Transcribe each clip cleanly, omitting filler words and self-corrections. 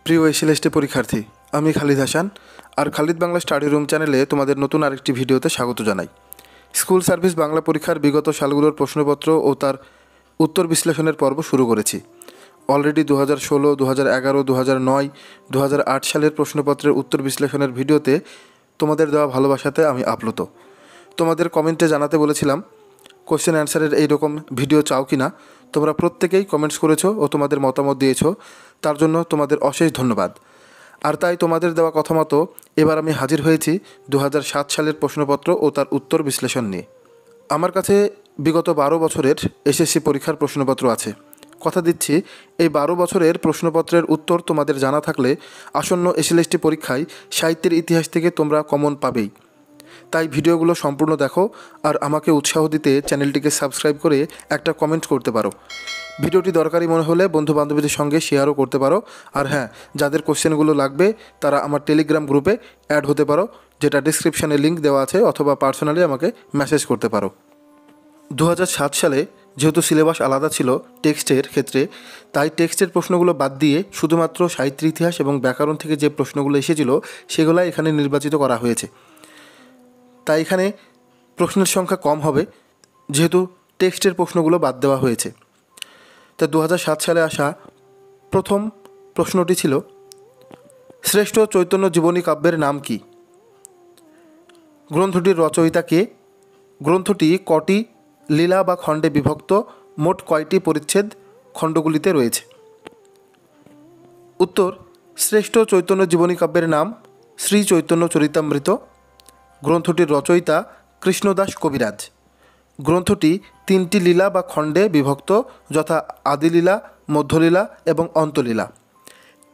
প্রিয় এসএলএসটি পরীক্ষার্থী, আমি খালিদ হাসান আর খালিদ বাংলা স্টাডি রুম চ্যানেলে তোমাদের নতুন আরেকটি ভিডিওতে স্বাগত জানাই। স্কুল সার্ভিস বাংলা পরীক্ষার বিগত সালগুলোর প্রশ্নপত্র ও তার উত্তর বিশ্লেষণের পর্ব শুরু করেছি। অলরেডি 2016, 2011, 2009, 2008 সালের প্রশ্নপত্রের উত্তর বিশ্লেষণের ভিডিওতে তোমাদের দেওয়া ভালোবাসাতে আমি আপ্লুত। তোমাদের কমেন্টে জানাতে বলেছিলাম কোশ্চেন অ্যান্সারের এইরকম ভিডিও চাও কি না। তোমরা প্রত্যেকেই কমেন্টস করেছো ও তোমাদের মতামত দিয়েছো, তার জন্য তোমাদের অশেষ ধন্যবাদ। আর তাই তোমাদের দেওয়া কথা মতো এবার আমি হাজির হয়েছি 2007 সালের প্রশ্নপত্র ও তার উত্তর বিশ্লেষণ নিয়ে। আমার কাছে বিগত 12 বছরের এসএসসি পরীক্ষার প্রশ্নপত্র আছে। কথা দিচ্ছি, এই 12 বছরের প্রশ্নপত্রের উত্তর তোমাদের জানা থাকলে আসন্ন এসএলএসটি পরীক্ষায় সাহিত্যের ইতিহাস থেকে তোমরা কমন পাবেই। তাই ভিডিওগুলো সম্পূর্ণ দেখো আর আমাকে উৎসাহ দিতে চ্যানেলটিকে সাবস্ক্রাইব করে একটা কমেন্ট করতে পারো। ভিডিওটি দরকারি মনে হলে বন্ধুবান্ধবীদের সঙ্গে শেয়ারও করতে পারো। আর হ্যাঁ, যাদের কোশ্চেনগুলো লাগবে তারা আমার টেলিগ্রাম গ্রুপে অ্যাড হতে পারো, যেটা ডিসক্রিপশানে লিঙ্ক দেওয়া আছে, অথবা পার্সোনালি আমাকে মেসেজ করতে পারো। 2007 সালে যেহেতু সিলেবাস আলাদা ছিল টেক্সটের ক্ষেত্রে, তাই টেক্সটের প্রশ্নগুলো বাদ দিয়ে শুধুমাত্র সাহিত্যের ইতিহাস এবং ব্যাকরণ থেকে যে প্রশ্নগুলো এসেছিল সেগুলাই এখানে নির্বাচিত করা হয়েছে। তাই এখানে প্রশ্নের সংখ্যা কম হবে, যেহেতু টেক্সটের প্রশ্নগুলো বাদ দেওয়া হয়েছে। তা 2007 সালে আসা প্রথম প্রশ্নটি ছিল, শ্রেষ্ঠ চৈতন্য জীবনী কাব্যের নাম কি? গ্রন্থটির রচয়িতা কে? গ্রন্থটি কটি লীলা বা খণ্ডে বিভক্ত? মোট কয়টি পরিচ্ছেদ খণ্ডগুলিতে রয়েছে? উত্তর, শ্রেষ্ঠ চৈতন্য জীবনী কাব্যের নাম শ্রী চৈতন্য চরিতামৃত। গ্রন্থটির রচয়িতা কৃষ্ণদাস কবিরাজ। গ্রন্থটি 3টি লীলা বা খণ্ডে বিভক্ত, যথা আদিলীলা, মধ্যলীলা এবং অন্তলীলা।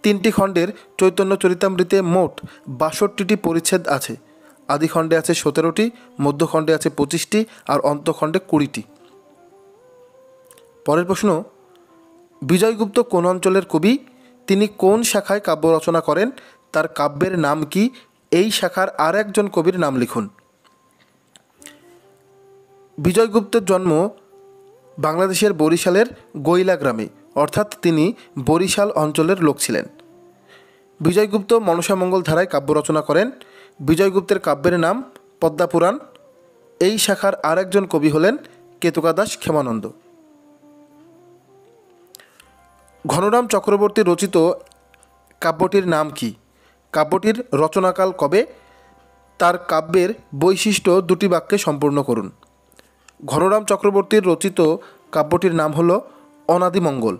3টি খণ্ডের চৈতন্য চরিতামৃতে মোট 62টি পরিচ্ছেদ আছে। আদিখণ্ডে আছে 17টি, মধ্যখণ্ডে আছে 25টি আর অন্তখণ্ডে 20টি। পরের প্রশ্ন, বিজয়গুপ্ত কোন অঞ্চলের কবি? তিনি কোন শাখায় কাব্য রচনা করেন? তার কাব্যের নাম কি? এই শাখার আর একজন কবির নাম লিখুন। বিজয়গুপ্তের জন্ম বাংলাদেশের বরিশালের গৈলা গ্রামে, অর্থাৎ তিনি বরিশাল অঞ্চলের লোক ছিলেন। বিজয়গুপ্ত মনসামঙ্গল ধারায় কাব্য রচনা করেন। বিজয়গুপ্তের কাব্যের নাম পদ্মাপুরাণ। এই শাখার আর একজন কবি হলেন কেতকাদাস ক্ষেমানন্দ। ঘনরাম চক্রবর্তী রচিত কাব্যটির নাম কি? কাব্যটির রচনাকাল কবে? তার কাব্যের বৈশিষ্ট্য 2টি বাক্যে সম্পূর্ণ করুন। ঘনরাম চক্রবর্তীর রচিত কাব্যটির নাম হল অনাদিমঙ্গল।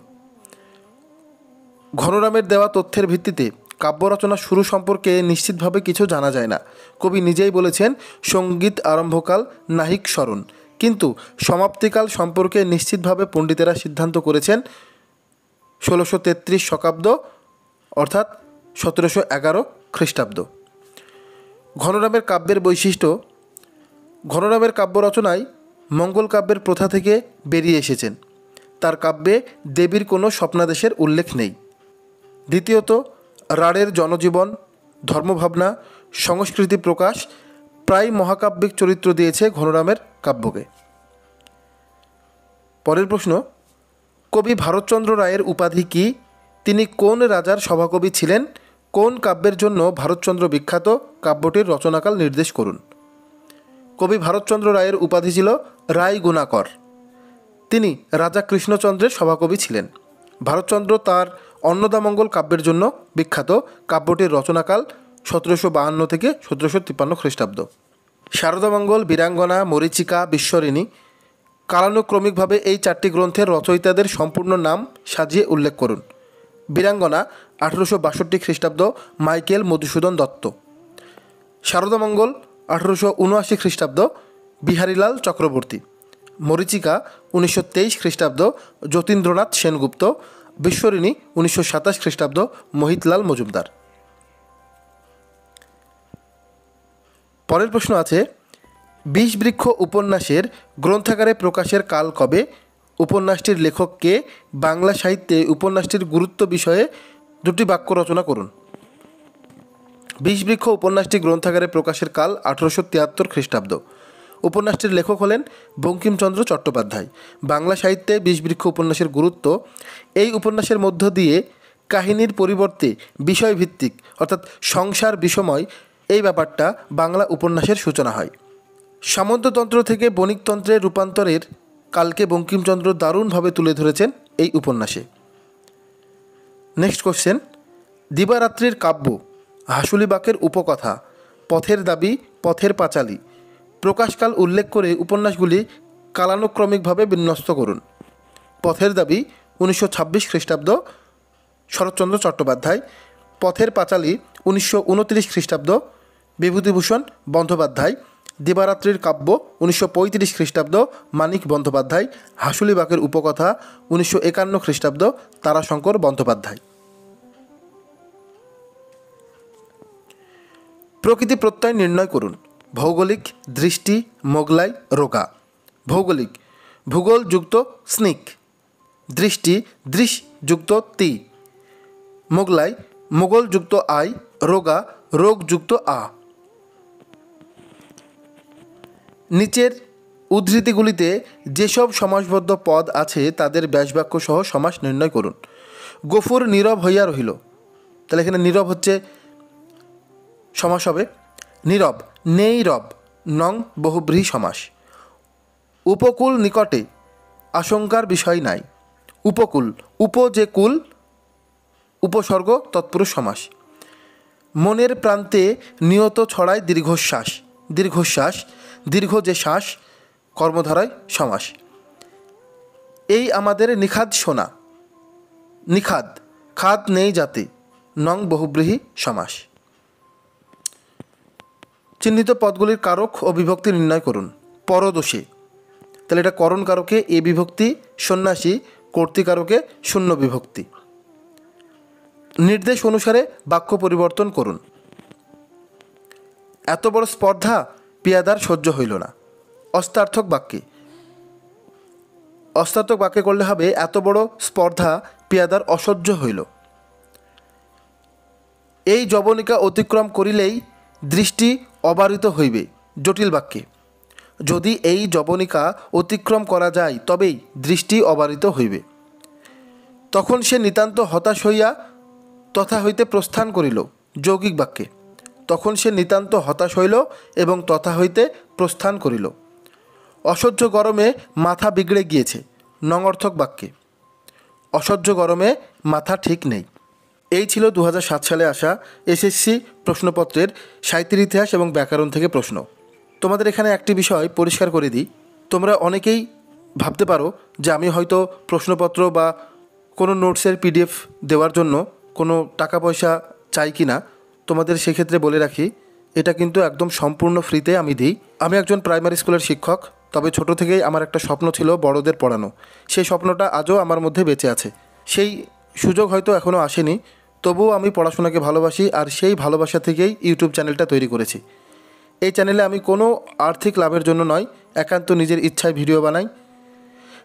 ঘনরামের দেওয়া তথ্যের ভিত্তিতে কাব্য রচনা শুরু সম্পর্কে নিশ্চিতভাবে কিছু জানা যায় না। কবি নিজেই বলেছেন, সঙ্গীত আরম্ভকাল নাহিক স্মরণ, কিন্তু সমাপ্তিকাল সম্পর্কে নিশ্চিতভাবে পণ্ডিতেরা সিদ্ধান্ত করেছেন 1633 শকাব্দ, অর্থাৎ 1711 খ্রিস্টাব্দ। ঘনরামের কাব্যের বৈশিষ্ট্য, ঘনরামের কাব্য রচনায় মঙ্গল কাব্যের প্রথা থেকে বেরিয়ে এসেছেন। তার কাব্যে দেবীর কোনো স্বপ্নাদেশের উল্লেখ নেই। দ্বিতীয়ত, রাঢ়ের জনজীবন, ধর্মভাবনা, সংস্কৃতি প্রকাশ প্রায় মহাকাব্যিক চরিত্র দিয়েছে ঘনরামের কাব্যকে। পরের প্রশ্ন, কবি ভারতচন্দ্র রায়ের উপাধি কি? তিনি কোন রাজার সভাকবি ছিলেন? কোন কাব্যের জন্য ভারতচন্দ্র বিখ্যাত? কাব্যটির রচনাকাল নির্দেশ করুন। কবি ভারতচন্দ্র রায়ের উপাধি ছিল রায় গুণাকর। তিনি রাজা কৃষ্ণচন্দ্রের সভাকবি ছিলেন। ভারতচন্দ্র তার অন্নদামঙ্গল কাব্যের জন্য বিখ্যাত। কাব্যটির রচনাকাল 1752 থেকে 1753 খ্রিস্টাব্দ। শারদামঙ্গল, বীরাঙ্গনা, মরীচিকা, বিশ্বরিণী, কালানুক্রমিকভাবে এই 4টি গ্রন্থের রচয়িতাদের সম্পূর্ণ নাম সাজিয়ে উল্লেখ করুন। বীরাঙ্গনা 1862 খ্রিস্টাব্দ, মাইকেল মধুসূদন দত্ত। শারদামঙ্গল 1879 খ্রিস্টাব্দ, বিহারীলাল চক্রবর্তী। মরীচিকা 1923 খ্রিস্টাব্দ, যতীন্দ্রনাথ সেনগুপ্ত। বিশ্বরিণী 1927 খ্রিস্টাব্দ, মোহিতলাল মজুমদার। পরের প্রশ্ন আছে, বিষবৃক্ষ উপন্যাসের গ্রন্থাকারে প্রকাশের কাল কবে? উপন্যাসটির লেখক কে? বাংলা সাহিত্যে উপন্যাসটির গুরুত্ব বিষয়ে 2টি বাক্য রচনা করুন। বিষবৃক্ষ উপন্যাসটি গ্রন্থাকারে প্রকাশের কাল 1873 খ্রিস্টাব্দ। উপন্যাসটির লেখক হলেন বঙ্কিমচন্দ্র চট্টোপাধ্যায়। বাংলা সাহিত্যে বিষবৃক্ষ উপন্যাসের গুরুত্ব, এই উপন্যাসের মধ্য দিয়ে কাহিনীর পরিবর্তে বিষয়ভিত্তিক অর্থাৎ সংসার বিষময় এই ব্যাপারটা বাংলা উপন্যাসের সূচনা হয়। সামন্ততন্ত্র থেকে বণিকতন্ত্রের রূপান্তরের কালকে বঙ্কিমচন্দ্র দারুণভাবে তুলে ধরেছেন এই উপন্যাসে। নেক্সট কোশ্চেন, দিবারাত্রির কাব্য, হাসুলিবাকের উপকথা, পথের দাবি, পথের পাঁচালী প্রকাশকাল উল্লেখ করে উপন্যাসগুলি কালানুক্রমিকভাবে বিন্যস্ত করুন। পথের দাবি 1926 খ্রিস্টাব্দ শরৎচন্দ্র চট্টোপাধ্যায়, পথের পাঁচালী 1929 খ্রিস্টাব্দ বিভূতিভূষণ বন্দ্যোপাধ্যায়, দিবারাত্রির কাব্য 1935 খ্রিস্টাব্দ মানিক বন্দ্যোপাধ্যায়, হাসুলিবাকের উপকথা 1951 খ্রিস্টাব্দ তারাশঙ্কর বন্দ্যোপাধ্যায়। প্রকৃতি প্রত্যয় নির্ণয় করুন। ভৌগোলিক, দৃষ্টি, মোগলাই, রোগা। ভৌগোলিক, ভূগোল যুক্ত স্নিক। দৃষ্টি, দৃশ যুক্ত তি। মোগলাই, মোগল যুক্ত আই। রোগা, রোগ যুক্ত আ। নিচের উদ্ধৃতিগুলিতে যেসব সমাসবদ্ধ পদ আছে তাদের ব্যাসবাক্য সহ সমাস নির্ণয় করুন। গফুর নীরব হইয়া রহিল, তাহলে এখানে নীরব হচ্ছে সমাস হবে। নীরব, নেই রব, নং বহুব্রীহি সমাস। উপকূল নিকটে, আশঙ্কার বিষয় নাই। উপকূল, উপ যে কুল, উপসর্গ তৎপুরুষ সমাস। মনের প্রান্তে নিয়ত ছড়ায় দীর্ঘশ্বাস। দীর্ঘশ্বাস, দীর্ঘ যে শ্বাস, কর্মধারায় সমাস। এই আমাদের নিখাদ সোনা। নিখাদ, খাদ নেই যাতে, নং বহুব্রীহি সমাস। চিহ্নিত পদগুলির কারক ও বিভক্তি নির্ণয় করুন। পরদোষে, তাহলে এটা করণ কারকে এ বিভক্তি, সন্ন্যাসী কর্তৃকারকে শূন্য বিভক্তি। নির্দেশ অনুসারে বাক্য পরিবর্তন করুন। এত বড় স্পর্ধা পেয়াদার সহ্য হইল না। অস্তার্থক বাক্যে, অস্তার্থক বাক্যে করলে হবে এত বড় স্পর্ধা পেয়াদার অসহ্য হইল। এই যবনিকা অতিক্রম করিলেই দৃষ্টি অবারিত হইবে। জটিল বাক্যে, যদি এই যবনিকা অতিক্রম করা যায় তবেই দৃষ্টি অবারিত হইবে। তখন সে নিতান্ত হতাশ হইয়া তথা হইতে প্রস্থান করিল। যৌগিক বাক্যে, তখন সে নিতান্ত হতাশ হইল এবং তথা হইতে প্রস্থান করিল। অসহ্য গরমে মাথা বিগড়ে গিয়েছে। নঙর্থক বাক্যে, অসহ্য গরমে মাথা ঠিক নেই। এই ছিল 2007 সালে আসা এসএসসি প্রশ্নপত্রের সাহিত্যের ইতিহাস এবং ব্যাকরণ থেকে প্রশ্ন। তোমাদের এখানে একটি বিষয় পরিষ্কার করে দিই, তোমরা অনেকেই ভাবতে পারো যে আমি হয়তো প্রশ্নপত্র বা কোনো নোটসের পিডিএফ দেওয়ার জন্য কোনো টাকা পয়সা চাই কি না। তোমাদের সেক্ষেত্রে বলে রাখি, এটা কিন্তু একদম সম্পূর্ণ ফ্রিতে আমি দিই। আমি একজন প্রাইমারি স্কুলের শিক্ষক, তবে ছোট থেকেই আমার একটা স্বপ্ন ছিল বড়দের পড়ানো। সেই স্বপ্নটা আজও আমার মধ্যে বেঁচে আছে। সেই সুযোগ হয়তো এখনও আসেনি, তবুও আমি পড়াশোনাকে ভালোবাসি আর সেই ভালোবাসা থেকেই ইউটিউব চ্যানেলটা তৈরি করেছি। এই চ্যানেলে আমি কোনো আর্থিক লাভের জন্য নয়, একান্ত নিজের ইচ্ছায় ভিডিও বানাই,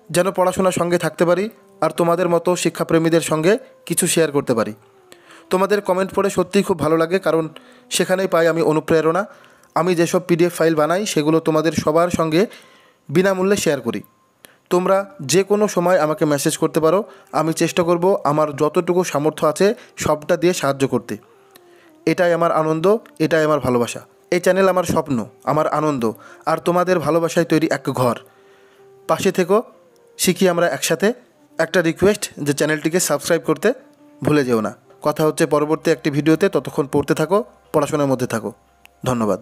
যেন পড়াশোনার সঙ্গে থাকতে পারি আর তোমাদের মতো শিক্ষাপ্রেমীদের সঙ্গে কিছু শেয়ার করতে পারি। তোমাদের কমেন্ট পড়ে সত্যিই খুব ভালো লাগে, কারণ সেখানেই পাই আমি অনুপ্রেরণা। আমি যেসব পিডিএফ ফাইল বানাই সেগুলো তোমাদের সবার সঙ্গে বিনামূল্যে শেয়ার করি। তোমরা যে কোনো সময় আমাকে মেসেজ করতে পারো, আমি চেষ্টা করব আমার যতটুকু সামর্থ্য আছে সবটা দিয়ে সাহায্য করতে। এটাই আমার আনন্দ, এটাই আমার ভালোবাসা। এই চ্যানেল আমার স্বপ্ন, আমার আনন্দ, আর তোমাদের ভালোবাসায় তৈরি এক ঘর। পাশে থেকো, শিখি আমরা একসাথে। একটা রিকোয়েস্ট যে চ্যানেলটিকে সাবস্ক্রাইব করতে ভুলে যেও না। কথা হচ্ছে পরবর্তী একটি ভিডিওতে, ততক্ষণ পড়তে থাকো, পড়াশোনার মধ্যে থাকো। ধন্যবাদ।